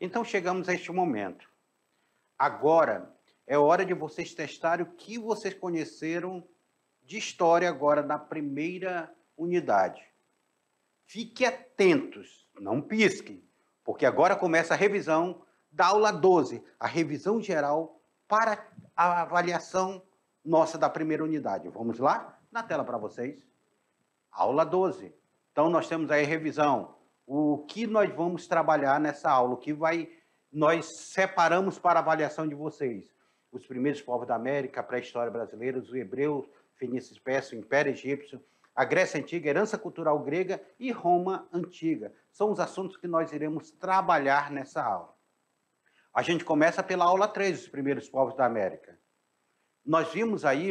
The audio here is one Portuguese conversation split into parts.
Então chegamos a este momento. Agora é hora de vocês testarem o que vocês conheceram de história agora na primeira unidade. Fiquem atentos, não pisquem, porque agora começa a revisão da aula 12, a revisão geral para a avaliação nossa da primeira unidade. Vamos lá? Na tela para vocês. Aula 12. Então, nós temos aí revisão. O que nós vamos trabalhar nessa aula? O que nós separamos para a avaliação de vocês? Os primeiros povos da América, a pré-história brasileira, os hebreus, fenícios persas, o Império Egípcio, a Grécia Antiga, a herança cultural grega e Roma Antiga. São os assuntos que nós iremos trabalhar nessa aula. A gente começa pela aula 3, os primeiros povos da América. Nós vimos aí,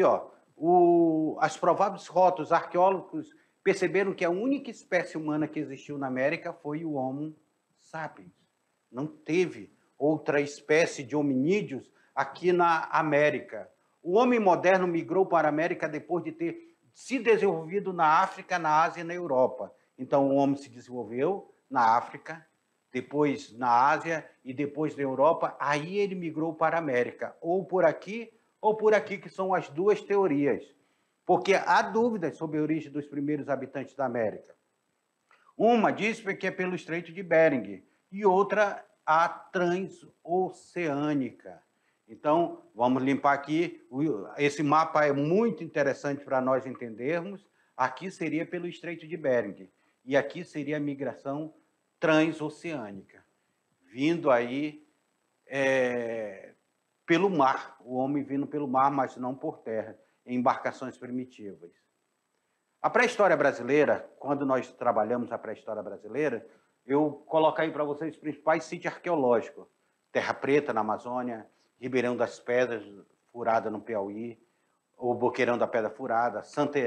as prováveis rotas, arqueólogos perceberam que a única espécie humana que existiu na América foi o Homo sapiens. Não teve outra espécie de hominídeos aqui na América. O homem moderno migrou para a América depois de ter se desenvolvido na África, na Ásia e na Europa. Então, o homem se desenvolveu na África, depois na Ásia e depois na Europa. Aí ele migrou para a América, ou por aqui, que são as duas teorias. Porque há dúvidas sobre a origem dos primeiros habitantes da América. Uma diz que é pelo Estreito de Bering e outra a transoceânica. Então, vamos limpar aqui. Esse mapa é muito interessante para nós entendermos. Aqui seria pelo Estreito de Bering e aqui seria a migração transoceânica, vindo aí pelo mar, o homem vindo pelo mar, mas não por terra, em embarcações primitivas. A pré-história brasileira, quando nós trabalhamos a pré-história brasileira, eu coloco aí para vocês os principais sítios arqueológicos. Terra Preta, na Amazônia, Ribeirão das Pedras, Furada, no Piauí, o Boqueirão da Pedra Furada, Santa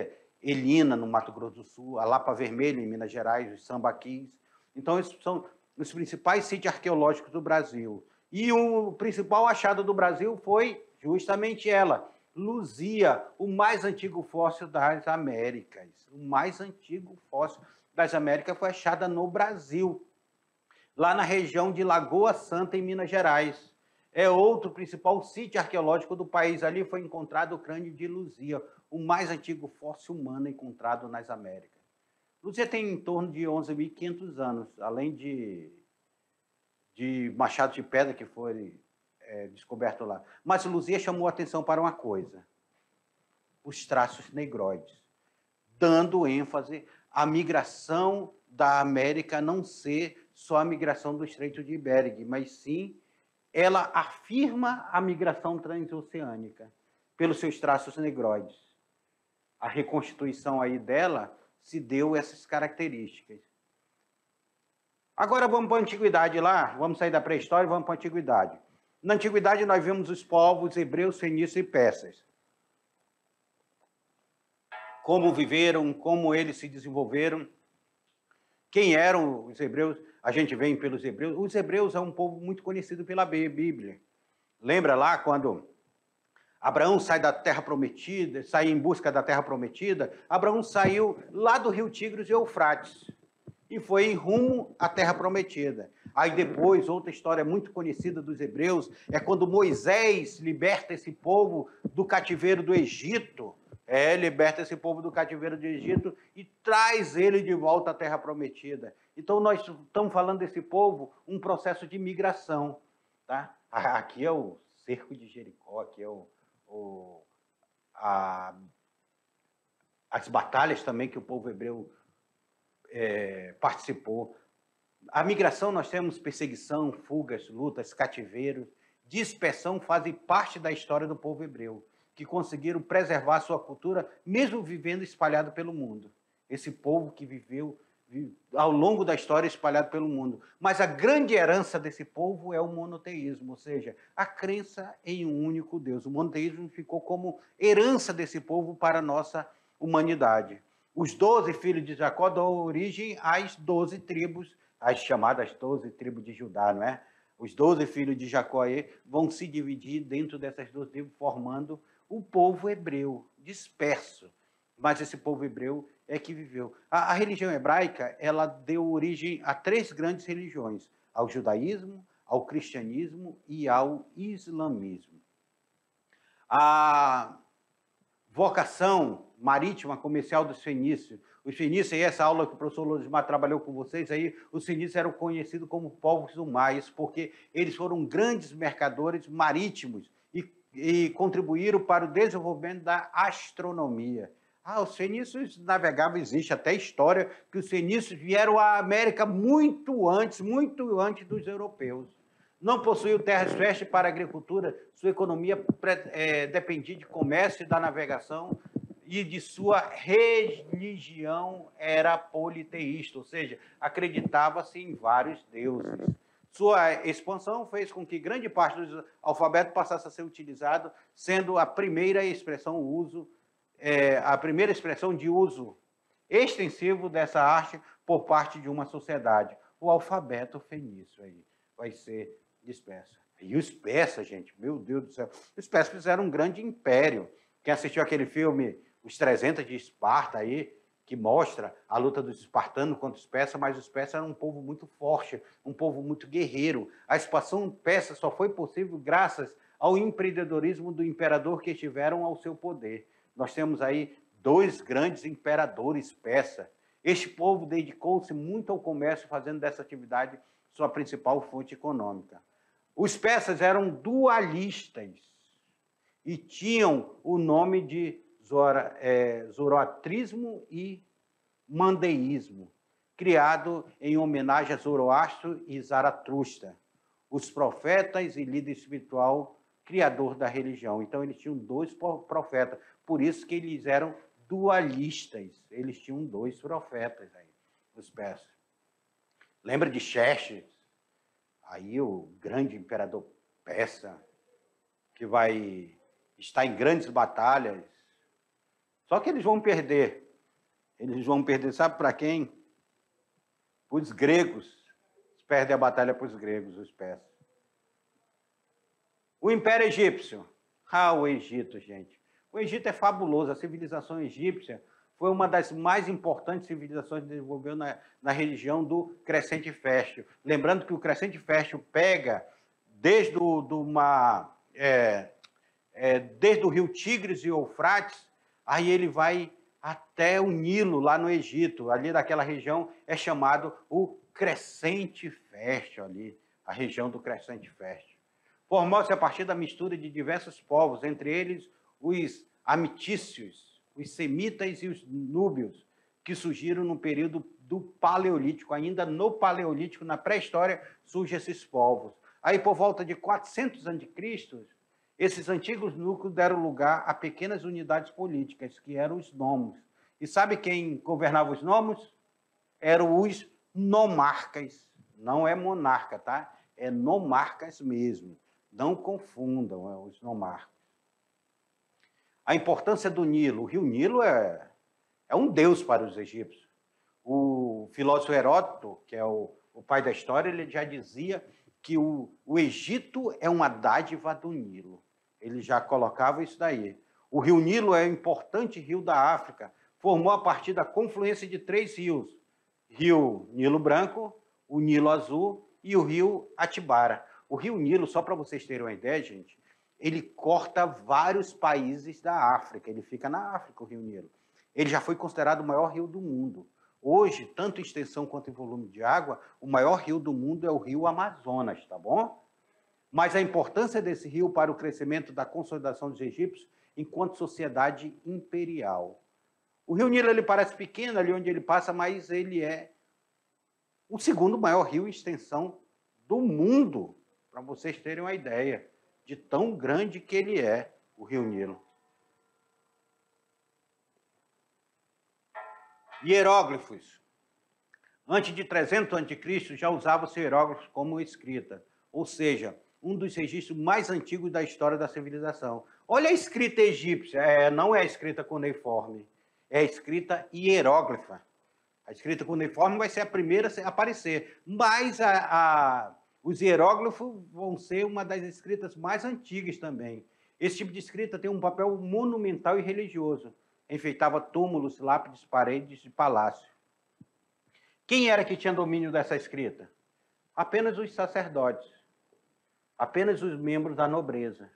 Helena, no Mato Grosso do Sul, a Lapa Vermelha, em Minas Gerais, os Sambaquis. Então, esses são os principais sítios arqueológicos do Brasil. E o principal achado do Brasil foi justamente ela, Luzia, o mais antigo fóssil das Américas. O mais antigo fóssil das Américas foi achada no Brasil, lá na região de Lagoa Santa, em Minas Gerais. É outro principal sítio arqueológico do país. Ali foi encontrado o crânio de Luzia, o mais antigo fóssil humano encontrado nas Américas. Luzia tem em torno de 11.500 anos, além de machado de pedra que foi descoberto lá. Mas Luzia chamou a atenção para uma coisa: os traços negroides, dando ênfase à migração da América não ser só a migração do Estreito de Bering, mas sim ela afirma a migração transoceânica pelos seus traços negroides. A reconstituição aí dela se deu essas características. Agora vamos para a antiguidade lá, vamos sair da pré-história e vamos para a antiguidade. Na antiguidade nós vimos os povos hebreus, fenícios e persas. Como viveram, como eles se desenvolveram, quem eram os hebreus, a gente vem pelos hebreus. Os hebreus é um povo muito conhecido pela Bíblia. Lembra lá quando Abraão sai da terra prometida, sai em busca da terra prometida? Abraão saiu lá do rio Tigres e Eufrates e foi em rumo à terra prometida. Aí depois, outra história muito conhecida dos hebreus é quando Moisés liberta esse povo do cativeiro do Egito. Liberta esse povo do cativeiro do Egito e traz ele de volta à terra prometida. Então nós estamos falando desse povo, um processo de migração. Tá? Aqui é o cerco de Jericó, aqui é as batalhas também que o povo hebreu participou. A migração, nós temos perseguição, fugas, lutas, cativeiro, dispersão, fazem parte da história do povo hebreu, que conseguiram preservar sua cultura, mesmo vivendo espalhado pelo mundo. Esse povo que viveu ao longo da história espalhado pelo mundo. Mas a grande herança desse povo é o monoteísmo, ou seja, a crença em um único Deus. O monoteísmo ficou como herança desse povo para a nossa humanidade. Os 12 filhos de Jacó dão origem às 12 tribos, as chamadas 12 tribos de Judá, não é? Os 12 filhos de Jacó aí vão se dividir dentro dessas 12 tribos, formando o povo hebreu, disperso. Mas esse povo hebreu é que viveu. A religião hebraica, ela deu origem a 3 grandes religiões: ao judaísmo, ao cristianismo e ao islamismo. A vocação marítima comercial dos fenícios. Os fenícios, e essa aula que o professor Lodismar trabalhou com vocês aí, os fenícios eram conhecidos como povos do mar, isso porque eles foram grandes mercadores marítimos e contribuíram para o desenvolvimento da astronomia. Os fenícios navegavam, existe até história que os fenícios vieram à América muito antes dos europeus. Não possuíam terras férteis para a agricultura, sua economia dependia de comércio e da navegação, e de sua religião era politeísta, ou seja, acreditava-se em vários deuses. Sua expansão fez com que grande parte do alfabeto passasse a ser utilizado, sendo a primeira expressão de uso extensivo dessa arte por parte de uma sociedade. O alfabeto fenício aí vai ser disperso. E os persas, gente, meu Deus do céu, os persas fizeram um grande império. Quem assistiu aquele filme Os 300 de Esparta aí, que mostra a luta dos espartanos contra os persas, mas os persas eram um povo muito forte, um povo muito guerreiro. A expansão persa só foi possível graças ao empreendedorismo do imperador que estiveram ao seu poder. Nós temos aí 2 grandes imperadores persas. Este povo dedicou-se muito ao comércio, fazendo dessa atividade sua principal fonte econômica. Os persas eram dualistas e tinham o nome de zoroastrismo e mandeísmo, criado em homenagem a Zoroastro e Zaratustra, os profetas e líder espiritual criador da religião. Então, eles tinham 2 profetas, por isso que eles eram dualistas, eles tinham 2 profetas aí, os persas. Lembra de Xerxes, aí o grande imperador persa, que vai estar em grandes batalhas. Só que eles vão perder. Eles vão perder, sabe para quem? Para os gregos. Eles perdem a batalha para os gregos, os persas. O Império Egípcio. O Egito, gente. O Egito é fabuloso. A civilização egípcia foi uma das mais importantes civilizações que desenvolveu na região do Crescente Fértil. Lembrando que o Crescente Fértil pega desde desde o rio Tigres e Eufrates, aí ele vai até o Nilo, lá no Egito. Ali daquela região é chamado o Crescente Fértil, ali, a região do Crescente Fértil. Formou-se a partir da mistura de diversos povos, entre eles os amitícios, os semitas e os núbios, que surgiram no período do Paleolítico. Ainda no Paleolítico, na pré-história, surgem esses povos. Aí, por volta de 400 a.C., esses antigos núcleos deram lugar a pequenas unidades políticas, que eram os nomos. E sabe quem governava os nomos? Eram os nomarcas. Não é monarca, tá? É nomarcas mesmo. Não confundam os nomarcas. A importância do Nilo. O rio Nilo é um deus para os egípcios. O filósofo Heródoto, que é o pai da história, ele já dizia que o Egito é uma dádiva do Nilo. Ele já colocava isso daí. O rio Nilo é um importante rio da África. Formou a partir da confluência de 3 rios. Rio Nilo Branco, o Nilo Azul e o rio Atibara. O rio Nilo, só para vocês terem uma ideia, gente, ele corta vários países da África. Ele fica na África, o rio Nilo. Ele já foi considerado o maior rio do mundo. Hoje, tanto em extensão quanto em volume de água, o maior rio do mundo é o rio Amazonas, tá bom? Mas a importância desse rio para o crescimento da consolidação dos egípcios enquanto sociedade imperial. O rio Nilo ele parece pequeno ali onde ele passa, mas ele é o 2º maior rio em extensão do mundo, para vocês terem uma ideia de tão grande que ele é, o rio Nilo. Hieróglifos. Antes de 300 a.C., já usava-se hieróglifos como escrita, ou seja, um dos registros mais antigos da história da civilização. Olha a escrita egípcia, não é a escrita cuneiforme, é a escrita hieróglifa. A escrita cuneiforme vai ser a primeira a aparecer, mas os hieróglifos vão ser uma das escritas mais antigas também. Esse tipo de escrita tem um papel monumental e religioso. Enfeitava túmulos, lápides, paredes de palácio. Quem era que tinha domínio dessa escrita? Apenas os sacerdotes. apenas os membros da nobreza,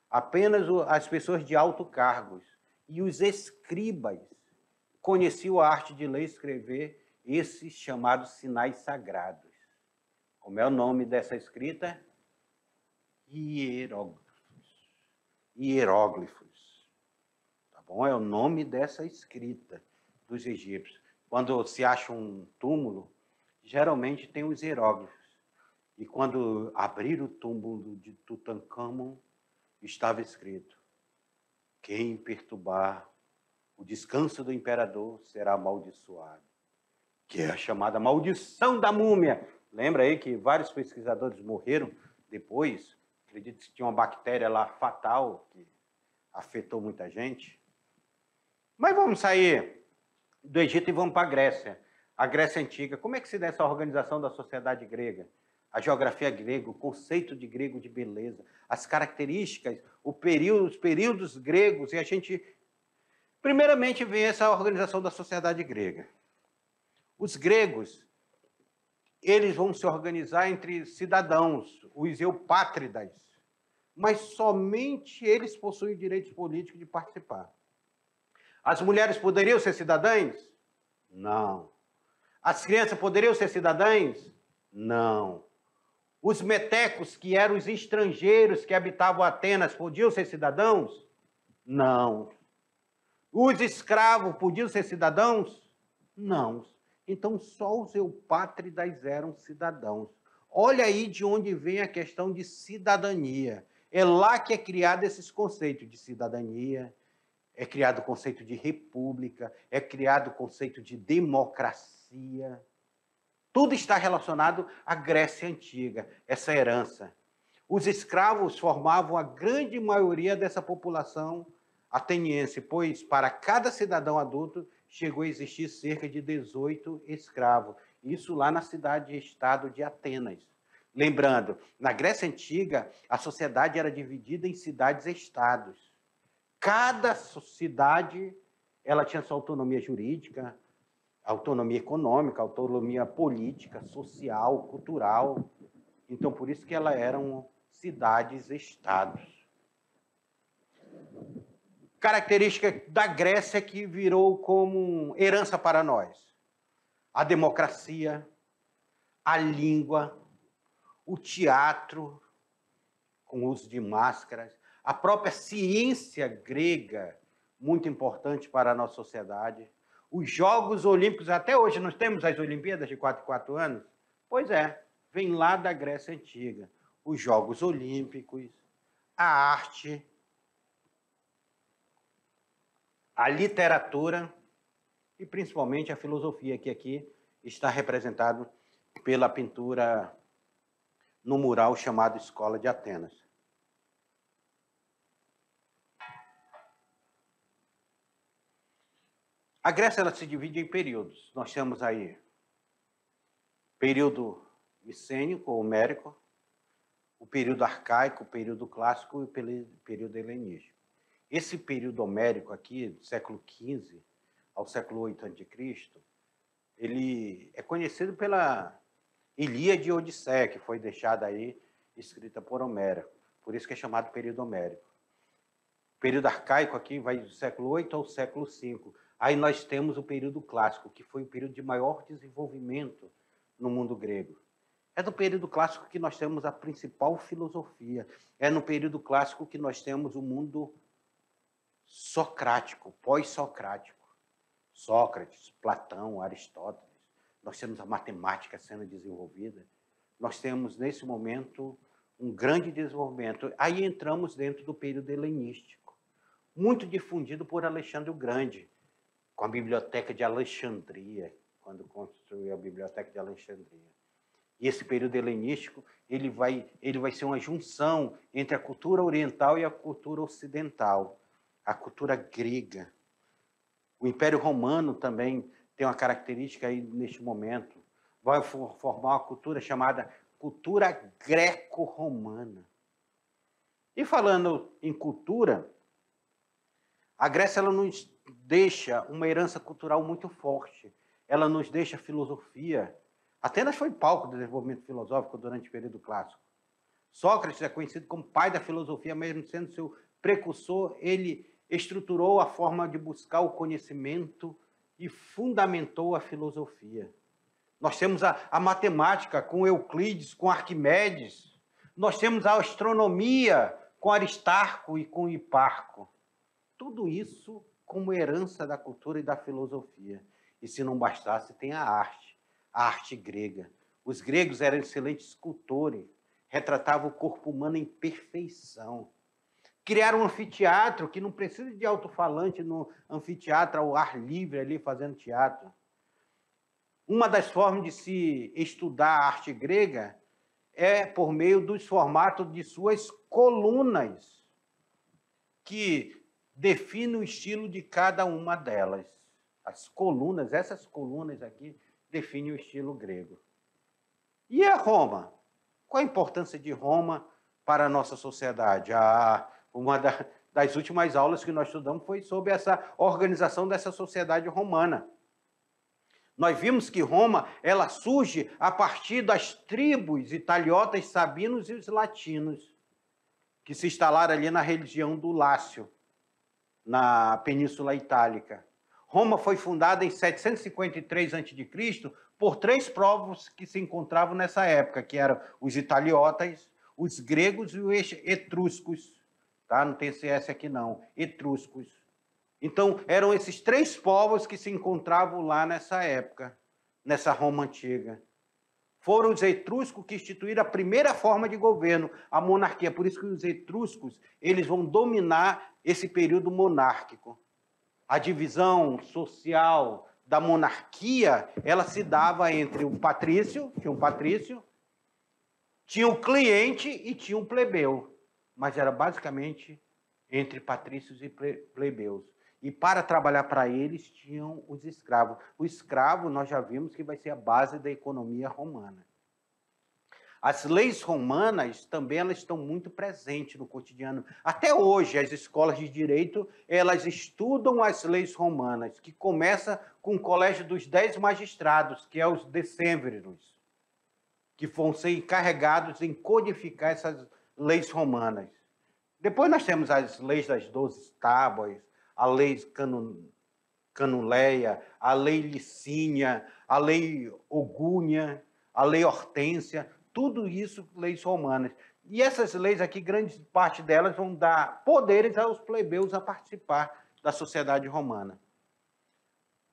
apenas as pessoas de alto cargos e os escribas conheciam a arte de ler e escrever esses chamados sinais sagrados. Como é o nome dessa escrita? Hieróglifos. Hieróglifos. Tá bom? É o nome dessa escrita dos egípcios. Quando se acha um túmulo, geralmente tem os hieróglifos. E quando abrir o túmulo de Tutancâmon, estava escrito: quem perturbar o descanso do imperador será amaldiçoado. Que é a chamada maldição da múmia. Lembra aí que vários pesquisadores morreram depois? Acredito que tinha uma bactéria lá fatal que afetou muita gente. Mas vamos sair do Egito e vamos para a Grécia. A Grécia Antiga. Como é que se dá essa organização da sociedade grega? A geografia grega, o conceito de grego de beleza, as características, os períodos gregos, e a gente, primeiramente, vê essa organização da sociedade grega. Os gregos, eles vão se organizar entre cidadãos, os eupátridas, mas somente eles possuem direitos políticos de participar. As mulheres poderiam ser cidadãs? Não. As crianças poderiam ser cidadãs? Não. Os metecos, que eram os estrangeiros que habitavam Atenas, podiam ser cidadãos? Não. Os escravos podiam ser cidadãos? Não. Então, só os eupátridas eram cidadãos. Olha aí de onde vem a questão de cidadania. É lá que é criado esses conceitos de cidadania, é criado o conceito de república, é criado o conceito de democracia. Tudo está relacionado à Grécia Antiga, essa herança. Os escravos formavam a grande maioria dessa população ateniense, pois para cada cidadão adulto chegou a existir cerca de 18 escravos. Isso lá na cidade-estado de Atenas. Lembrando, na Grécia Antiga, a sociedade era dividida em cidades-estados. Cada cidade ela tinha sua autonomia jurídica, autonomia econômica, autonomia política, social, cultural. Então, por isso que elas eram cidades-estados. Característica da Grécia que virou como herança para nós: a democracia, a língua, o teatro, com uso de máscaras, a própria ciência grega, muito importante para a nossa sociedade. Os Jogos Olímpicos, até hoje nós temos as Olimpíadas de 4 em 4 anos? Pois é, vem lá da Grécia Antiga. Os Jogos Olímpicos, a arte, a literatura e principalmente a filosofia, que aqui está representado pela pintura no mural chamado Escola de Atenas. A Grécia ela se divide em períodos. Nós temos aí período micênico, homérico, o período arcaico, o período clássico e o período helenístico. Esse período homérico aqui, do século XV ao século VIII a.C., ele é conhecido pela Ilíada e Odisseia, que foi deixada aí, escrita por Homero. Por isso que é chamado período homérico. O período arcaico aqui vai do século VIII ao século V. Aí nós temos o período clássico, que foi o período de maior desenvolvimento no mundo grego. É no período clássico que nós temos a principal filosofia. É no período clássico que nós temos o mundo socrático, pós-socrático. Sócrates, Platão, Aristóteles. Nós temos a matemática sendo desenvolvida. Nós temos, nesse momento, um grande desenvolvimento. Aí entramos dentro do período helenístico, muito difundido por Alexandre o Grande, com a Biblioteca de Alexandria, quando construiu a Biblioteca de Alexandria. E esse período helenístico ele vai ser uma junção entre a cultura oriental e a cultura ocidental, a cultura grega. O Império Romano também tem uma característica aí neste momento. Vai formar uma cultura chamada cultura greco-romana. E falando em cultura, a Grécia ela nos deixa uma herança cultural muito forte. Ela nos deixa filosofia. Atenas foi palco do desenvolvimento filosófico durante o período clássico. Sócrates é conhecido como pai da filosofia, mesmo sendo seu precursor, ele estruturou a forma de buscar o conhecimento e fundamentou a filosofia. Nós temos a matemática com Euclides, com Arquimedes. Nós temos a astronomia com Aristarco e com Hiparco. Tudo isso como herança da cultura e da filosofia. E se não bastasse, tem a arte grega. Os gregos eram excelentes escultores, retratavam o corpo humano em perfeição. Criaram um anfiteatro que não precisa de alto-falante no anfiteatro ao ar livre ali fazendo teatro. Uma das formas de se estudar a arte grega é por meio dos formatos de suas colunas, que definem o estilo de cada uma delas. As colunas, essas colunas aqui, definem o estilo grego. E a Roma? Qual a importância de Roma para a nossa sociedade? Uma das últimas aulas que nós estudamos foi sobre essa organização dessa sociedade romana. Nós vimos que Roma ela surge a partir das tribos italiotas, sabinos e os latinos, que se instalaram ali na região do Lácio, na Península Itálica. Roma foi fundada em 753 a.C. por 3 povos que se encontravam nessa época, que eram os italiotas, os gregos e os etruscos. Tá? Não tem esse S aqui não, etruscos. Então, eram esses 3 povos que se encontravam lá nessa época, nessa Roma antiga. Foram os etruscos que instituíram a primeira forma de governo, a monarquia. Por isso que os etruscos eles vão dominar esse período monárquico. A divisão social da monarquia, ela se dava entre o patrício, tinha o cliente e tinha o plebeu. Mas era basicamente entre patrícios e plebeus. E para trabalhar para eles, tinham os escravos. O escravo, nós já vimos que vai ser a base da economia romana. As leis romanas também elas estão muito presentes no cotidiano. Até hoje, as escolas de direito, elas estudam as leis romanas, que começa com o colégio dos 10 magistrados, que é os decêmviros, que vão ser encarregados em codificar essas leis romanas. Depois nós temos as leis das 12 tábuas, a lei Canuleia, a lei Licínia, a lei Ogúnia, a lei Hortência, tudo isso leis romanas. E essas leis aqui, grande parte delas vão dar poderes aos plebeus a participar da sociedade romana.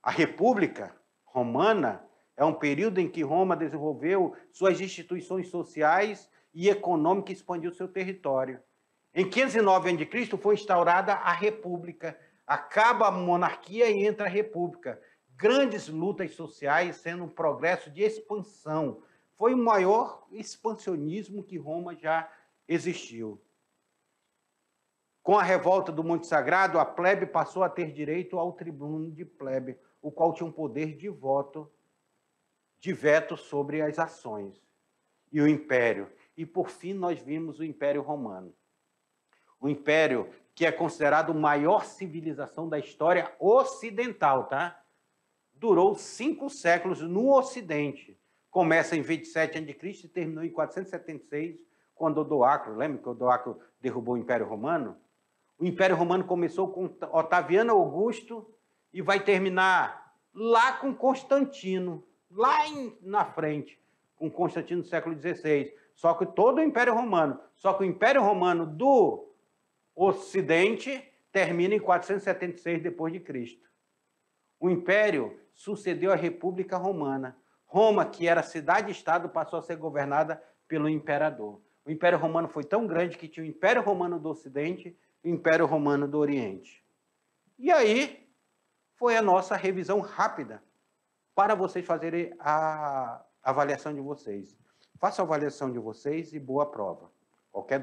A República Romana é um período em que Roma desenvolveu suas instituições sociais e econômicas e expandiu seu território. Em 509 a.C. foi instaurada a República. Acaba a monarquia e entra a república. Grandes lutas sociais, sendo um progresso de expansão. Foi o maior expansionismo que Roma já existiu. Com a revolta do Monte Sagrado, a plebe passou a ter direito ao tribuno de plebe, o qual tinha um poder de veto sobre as ações. E o império. E, por fim, nós vimos o Império Romano. O império que é considerado a maior civilização da história ocidental, tá? Durou 5 séculos no Ocidente. Começa em 27 a.C. e terminou em 476, quando Odoacro, lembra que Odoacro derrubou o Império Romano? O Império Romano começou com Otaviano Augusto e vai terminar lá com Constantino, na frente, com Constantino do século XVI. Só que todo o Império Romano, só que o Império Romano do Ocidente termina em 476 depois de Cristo. O Império sucedeu à República Romana. Roma, que era cidade-estado, passou a ser governada pelo imperador. O Império Romano foi tão grande que tinha o Império Romano do Ocidente e o Império Romano do Oriente. E aí foi a nossa revisão rápida para vocês fazerem a avaliação de vocês. Faça a avaliação de vocês e boa prova. Qualquer